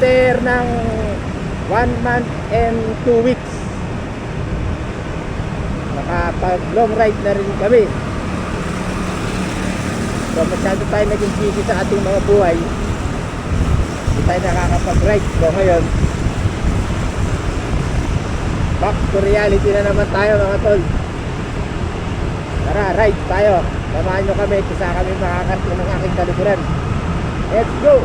after ng 1 month and 2 weeks, nakapag long ride na rin kami. So masyado tayo naging busy sa ating mga buhay, hindi tayo nakakapag-ride. So ngayon, back to reality na naman tayo mga tol. Tara, ride tayo. Samahan nyo kami kung saan kami makakarating ng aking kaluguran. Let's go!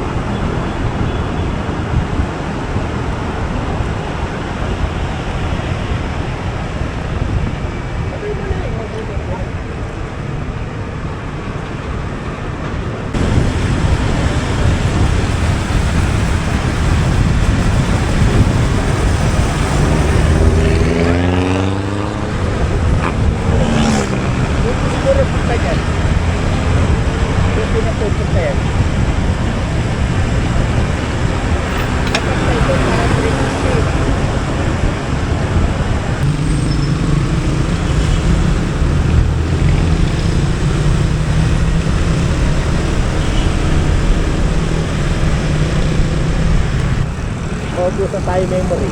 Focus sa tayo memory.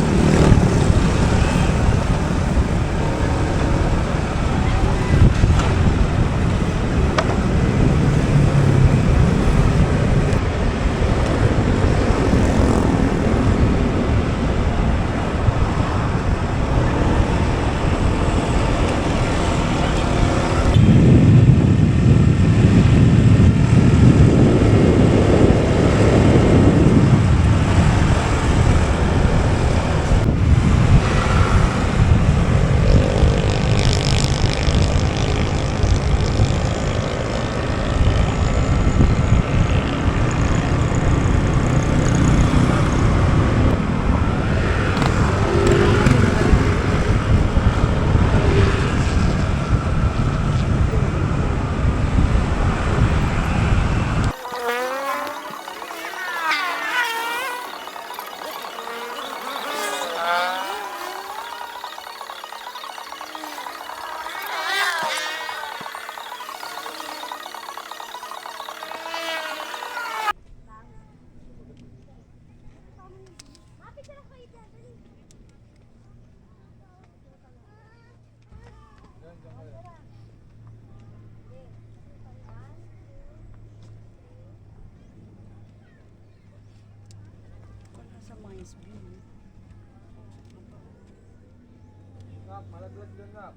Malaglag doon nga.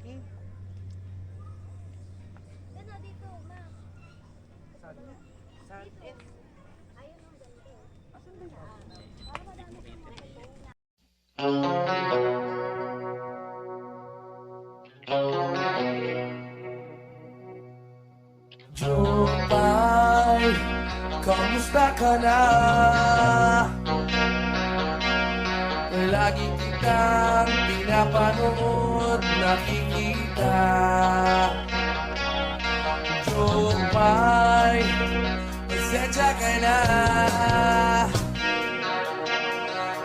Okay. Ano dito, ma? Saan? Ayun ang ganito. Asan ba yan? Para madami sa mga ito. Jupay, kamusta ka na? Lagi kitang pinapanood, nakikita. Jupay, pasensya ka na.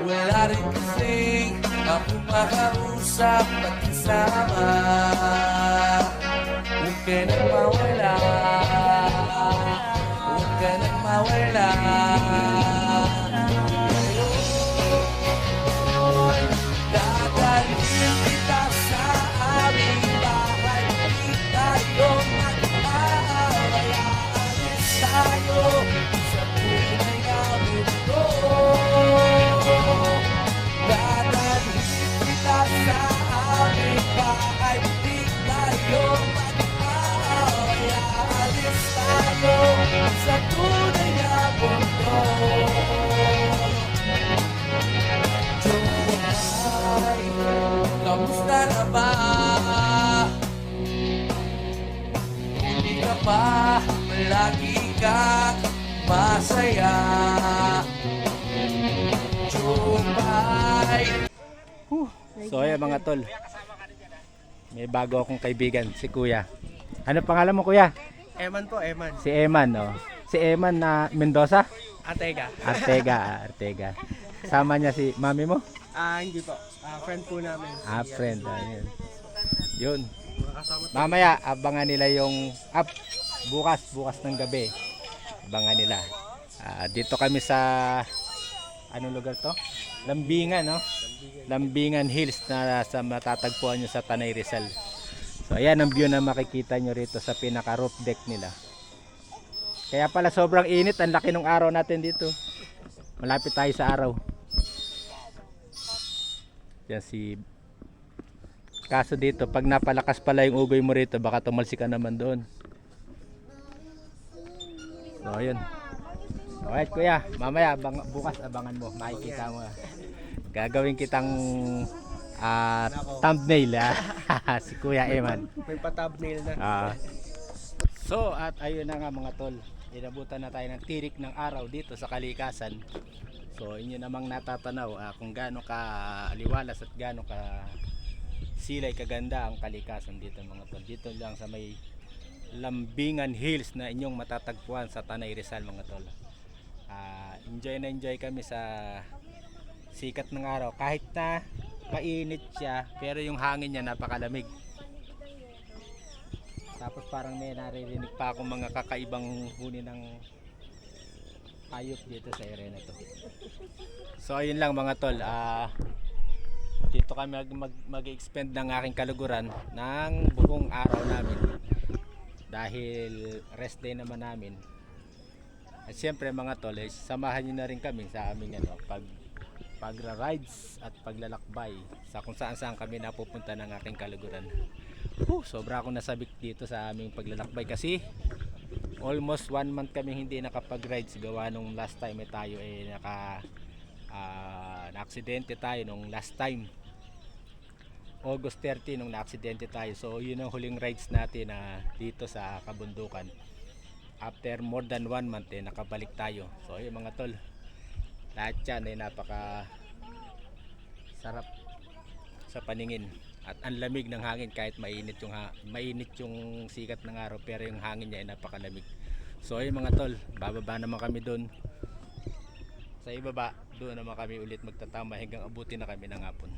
Wala rin kasing ako makausap at kasama. Huwag ka nang mawala, huwag ka nang mawala. Dadalhin kita sa aming bahay, di tayo mag-aaway. Aalis tayo sa tunay na mundo. Dadalhin kita sa aming bahay, di tayo mag-aaway. Aalis tayo sa tunay na mundo. Jupay, kamusta na ba? Hindi ka pa, lagi kang masaya. Jupay. So ayan mga tol, may bago akong kaibigan, si Kuya. Ano pangalan mo, Kuya? Eman po, Eman. Si Eman, oh. Si Eman na Mendoza? Atega. Artega. Sama niya si mami mo? Hindi po. Friend po namin. Friend. Ayun. Yun. Kasama Mamaya, abangan nila yung bukas ng gabi. abangan nila. Dito kami sa anong lugar to? Lambingan, no? Lambingan Hills na sa matatagpuan nyo sa Tanay Rizal. So ayan ang view na makikita nyo rito sa pinaka roof deck nila. Kaya pala sobrang init, ang laki ng araw natin dito. Malapit tayo sa araw. Yan si kaso dito, pag napalakas pala yung ugoy mo rito, baka tumalsik ka naman doon. So ayun. Alright kuya, mamaya bukas abangan mo, makikita mo. Gagawin kitang thumbnail si Kuya Eman. May pa-thumbnail na. So at ayun na nga mga tol, inabutan na tayo ng tirik ng araw dito sa kalikasan. So inyo namang natatanaw kung gaano ka liwalas at gaano ka silay kaganda ang kalikasan dito mga tol. Dito lang sa may Lambingan Hills na inyong matatagpuan sa Tanay Rizal mga tol. Enjoy na enjoy kami sa sikat ng araw kahit na mainit siya, pero yung hangin niya napakalamig. Tapos parang may naririnig pa akong mga kakaibang huni ng hayop dito sa area na to. So ayun lang mga tol, dito kami mag-expend ng aking kaluguran ng buong araw namin dahil rest day naman namin. At siyempre mga tol, samahan nyo na rin kami sa aming pagra-rides at paglalakbay sa kung saan kami napupunta ng aking kaluguran. Sobra akong nasabik dito sa aming paglalakbay kasi almost 1 month kami hindi nakapag-rides gawa nung last time tayo na-aksidente tayo nung last time. August 30 nung na-aksidente tayo. So yun ang huling rides natin dito sa kabundukan. After more than 1 month nakabalik tayo. So yun mga tol, lahat yan napaka sarap sa paningin at ang lamig ng hangin kahit mainit yung sikat ng araw, pero yung hangin niya ay napakalamig. So yun mga tol, bababa naman kami doon sa ibaba, doon naman kami ulit magtatama hanggang abutin na kami ng hapon.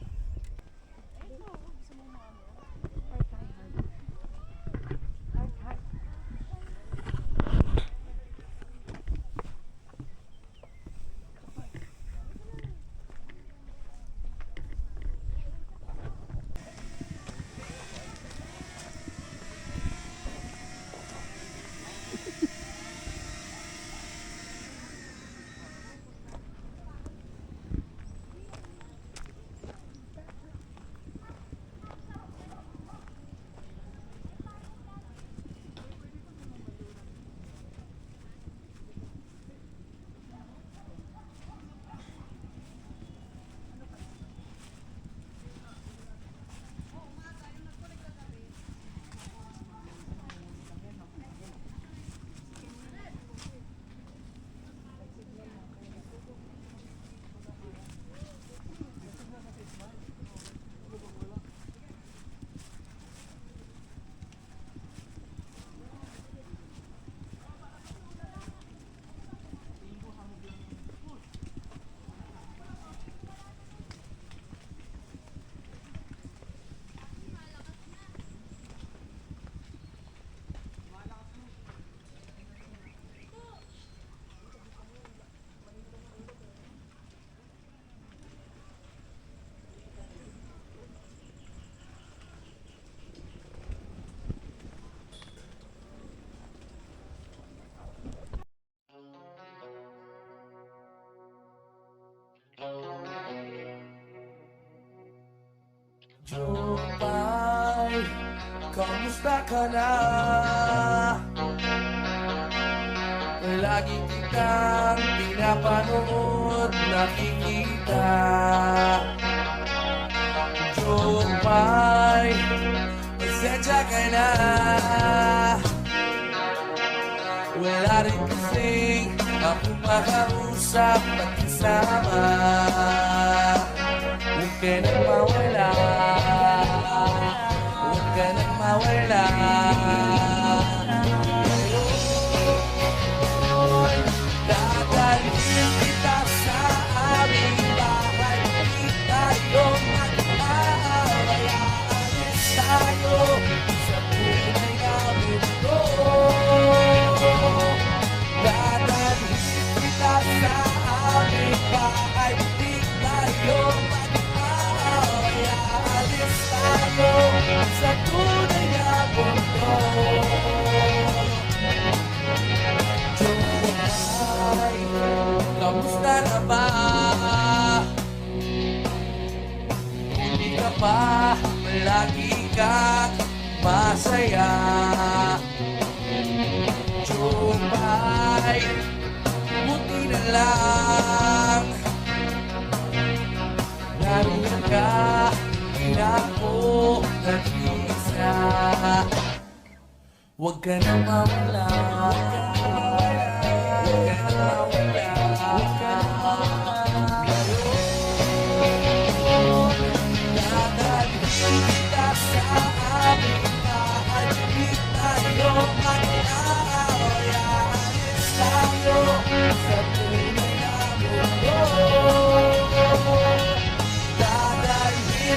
Jupay, kamusta ka na? Lagi kitang pinapanood, nakikita. Jupay, pasensya ka na. Wala rin kasing akong makausap at kasama. Huwag ka nang mawala, huwag ka nang mawala. Ngayon, dadalhin kita sa aming bahay. Di tayo mag-aaway, aalis tayo sa tunay na mundo. lagi kang masaya. Jumay, buti na lang nariyan ka, di na ako nag-iisa. Huwag ka na mawala, huwag ka na mawala,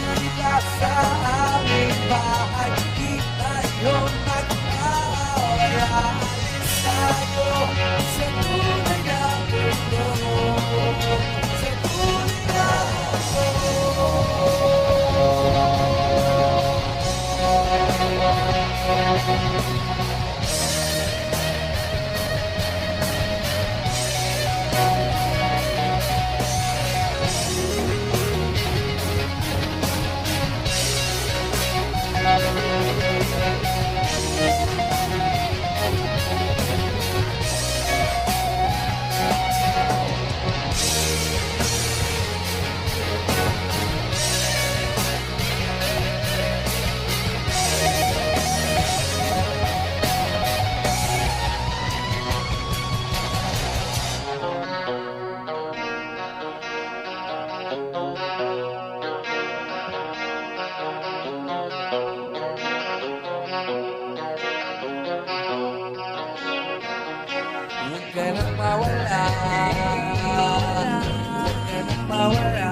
huwag ka na mawala. Dadalhin kita sa aming bahay, di tayo mag-aaway. Alis tayo sa tunay na mundo. Dadalhin kita sa aming bahay, di tayo mag-aaway. Alis tayo sa tunay na mundo. Sa tunay na huwag ka na mawala, huwag ka na mawala.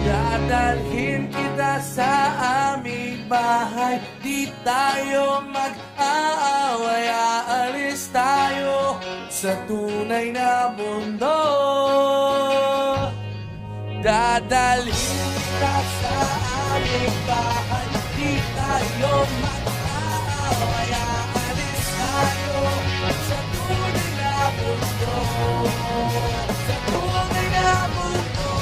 Dadalhin kita sa aming bahay, di tayo mag-aaway. Aalis tayo sa tunay na mundo. Dadalhin kita sa aming bahay, di tayo mag-aaway. Aalis tayo sa tunay na mundo. Sa tunay na mundo.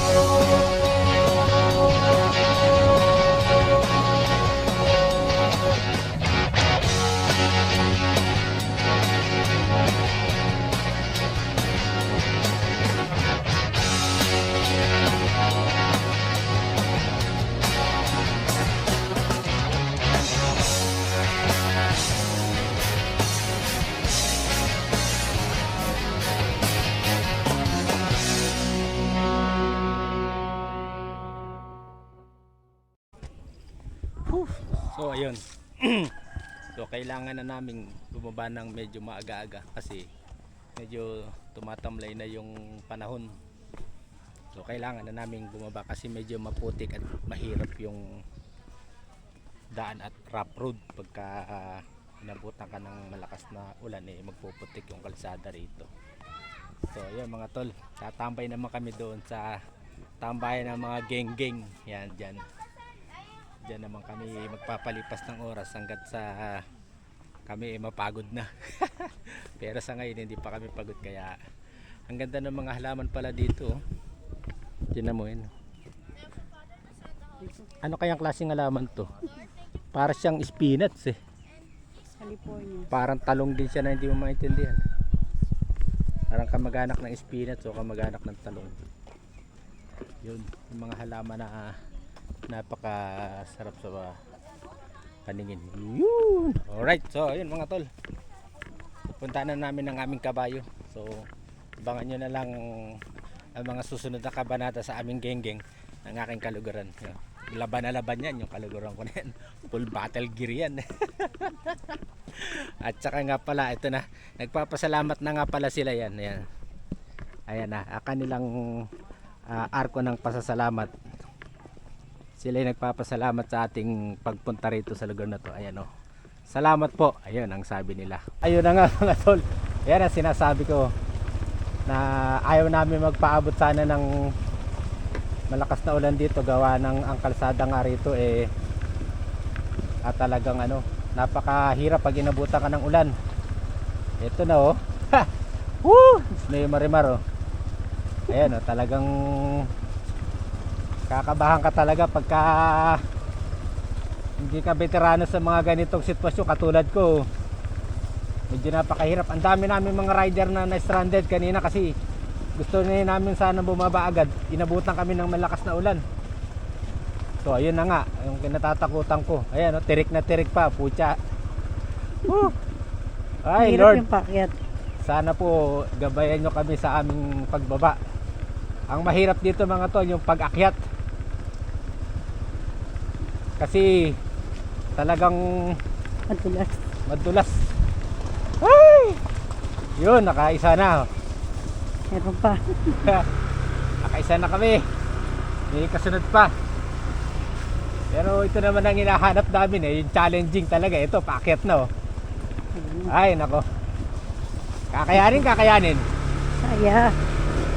So ayun. So kailangan na namin bumaba ng medyo maaga-aga kasi medyo tumatamlay na yung panahon. So kailangan na namin bumaba kasi medyo maputik at mahirap yung daan at rough road pagka inabutan ka ng malakas na ulan, magpuputik yung kalsada rito. So ayun mga tol, tatambay naman kami doon sa tambayan ng mga geng-geng. Yan dyan. Diyan naman kami magpapalipas ng oras hanggat sa kami mapagod na. Pero sa ngayon hindi pa kami pagod, kaya ang ganda ng mga halaman pala dito. Tingnan mo yun. Ano kayang klaseng halaman to? Para siyang spinach California. Parang talong din siya na hindi mo maintindihan. Parang kamag-anak ng spinach o kamag-anak ng talong. Yun, yung mga halaman na napakasarap sa paningin. Yun. Alright, so ayun mga tol, punta na namin ang aming kabayo. So abangan nyo na lang ang mga susunod na kabanata sa aming geng-geng ng aking kaluguran. Laban na laban yan yung kaluguran ko na yan. Full battle gear yan. At saka nga pala, ito na, nagpapasalamat na nga pala sila yan. Ayan, ayan na, kanilang arko ng pasasalamat. Sila ay nagpapasalamat sa ating pagpunta rito sa lugar na to. Ayan o. Salamat po. Ayun ang sabi nila. Ayun na nga mga tol. Ayan ang sinasabi ko. Na ayaw namin magpaabot sana ng malakas na ulan dito. Gawa ng ang kalsada nga rito at talagang napakahirap pag inabutan ka ng ulan. Ito na oh. Woo! May marimar oh. Ayan oh, talagang kakabahan ka talaga pagka hindi ka veterano sa mga ganitong sitwasyon katulad ko. Medyo napakahirap. Ang dami namin mga rider na na-stranded kanina kasi gusto namin sana bumaba agad. Inabutan kami ng malakas na ulan. So ayun na nga, yung kinatatakutan ko. Ayan, oh, tirik na tirik pa, pucha. Woo! Ay, Hirap Lord, yung pakyat. sana po gabayan nyo kami sa aming pagbaba. Ang mahirap dito mga tol, yung pag-akyat. Kasi talagang Matulas. madulas. Ay! Yun, nakaisa na. Meron pa. Nakaisa na kami. May kasunod pa. Pero ito naman ang hinahanap namin eh, yung challenging talaga. Ito, paakyat na oh. Ay, nako. Kakayanin. Saya.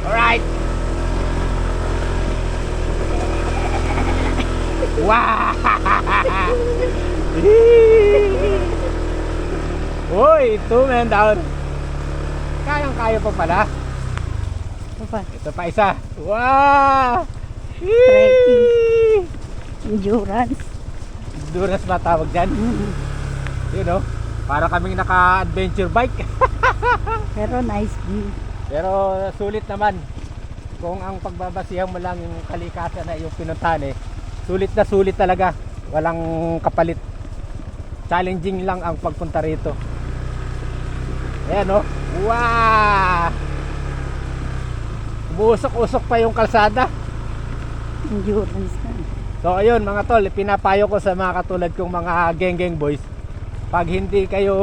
Alright. Wow! Uy, 2 men down. Kayang-kaya pa pala. Ito pa. Ito pa isa. Wow! Trekking. Endurance. Endurance ba tawag dyan? Yun oh. Para kaming naka-adventure bike. Pero nice view. Pero sulit naman. Kung ang pagbabasihan mo lang yung kalikasan na yung pinuntahan eh, sulit na sulit talaga. Walang kapalit. Challenging lang ang pagpunta rito. Ayan oh. Wow! Buusok-usok pa yung kalsada. Endurance na. So ayun mga tol, pinapayo ko sa mga katulad kong mga geng-geng boys. Pag hindi kayo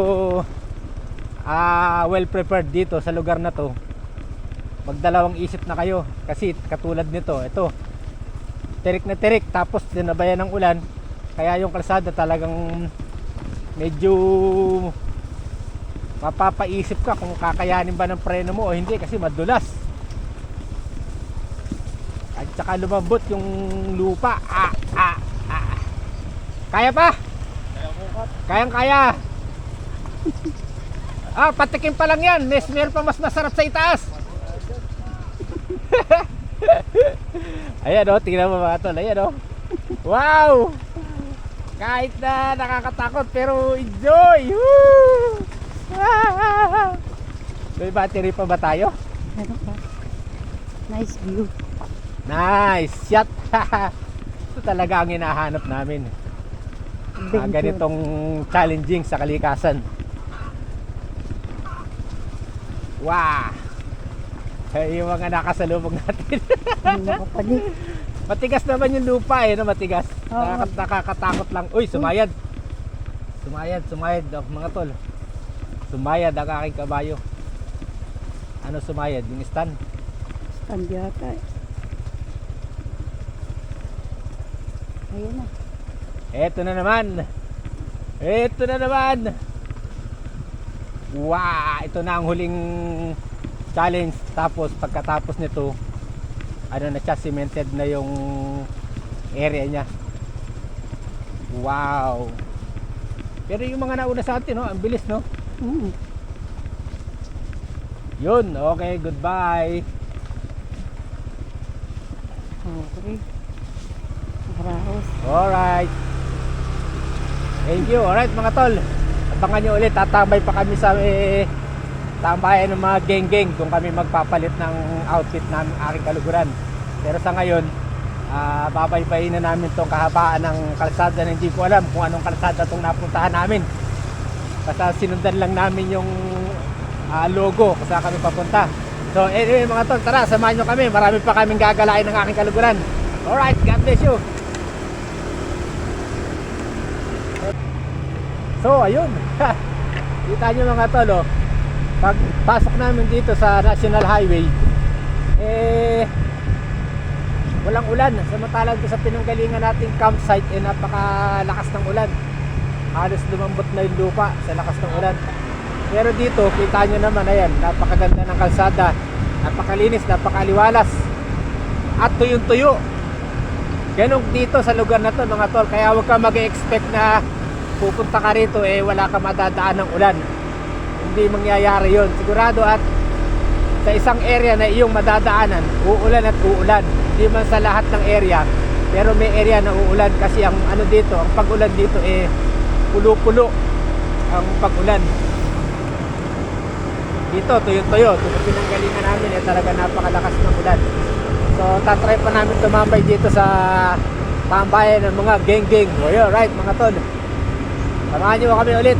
well prepared dito sa lugar na to, magdalawang isip na kayo. Kasi katulad nito, ito, tirik na tirik, tapos dinabayan ng ulan. Kaya yung kalsada talagang medyo mapapaisip ka kung kakayanin ba ng preno mo o hindi kasi madulas. At saka lumambot yung lupa. Kaya pa? Kayang-kaya. Patikim pa lang yan. Meron pa mas masarap sa itaas. Ayan o, tingnan mo mga tol. Ayan o. Wow! Kahit na nakakatakot pero enjoy. Woo! May battery pa ba tayo? Meron pa. Nice view. Nice shot. Ito talaga ang hinahanap namin. Ganitong challenging sa kalikasan. Wow. Yung mga nakasalubong natin. Nakapalit. Matigas naman yung lupa eh, no? Matigas. Oo. Nakakatakot lang. Uy, sumayad. Sumayad mga tol. Sumayad ang aking kabayo. Ano sumayad? Yung stand. Stand yata eh. Ayan na. Eto na naman. Wow, ito na ang huling challenge. Tapos pagkatapos nito, ano na siya, cemented na yung area niya. Wow. Pero yung mga nauna sa atin, no, ang bilis, no? Yun, okay, goodbye. Okay. Raos. Alright. Thank you. Alright mga tol, abangan nyo ulit. Tatambay pa kami sa tambayan ng mga geng-geng kung kami magpapalit ng outfit ng aking kaluguran. Pero sa ngayon, babaybayin na namin tong kahabaan ng kalsada na hindi ko alam kung anong kalsada tong napuntahan namin. Basta sinundan lang namin yung logo kung saan kami papunta. So anyway mga tol, tara samahan nyo kami. Marami pa kaming gagalain ng aking kaluguran. Alright, God bless you. So ayun. Kita nyo mga tol, oh. Pag pasok namin dito sa National Highway, walang ulan. Samantalang sa pinanggalingan nating campsite, napakalakas ng ulan. Halos lumambot na yung lupa sa lakas ng ulan. Pero dito, kita nyo naman, ayan, napakaganda ng kalsada, napakalinis, napakaliwalas, at tuyong-tuyo. Ganun dito sa lugar na to mga tol. Kaya huwag ka mag-expect na pupunta ka rito wala ka madadaan ng ulan. Hindi mangyayari yon sigurado. At sa isang area na iyong madadaanan, uulan at uulan. Hindi man sa lahat ng area, pero may area na uulan kasi ang ano dito, ang pag-ulan dito pulo-pulo ang pag-ulan. Dito, tuyo-tuyo. Ito pinanggalingan namin talaga napakalakas ng ulan. So, tatry pa namin tumambay dito sa tambayan ng mga geng-geng. O yun, right mga tol. Samahan nyo kami ulit.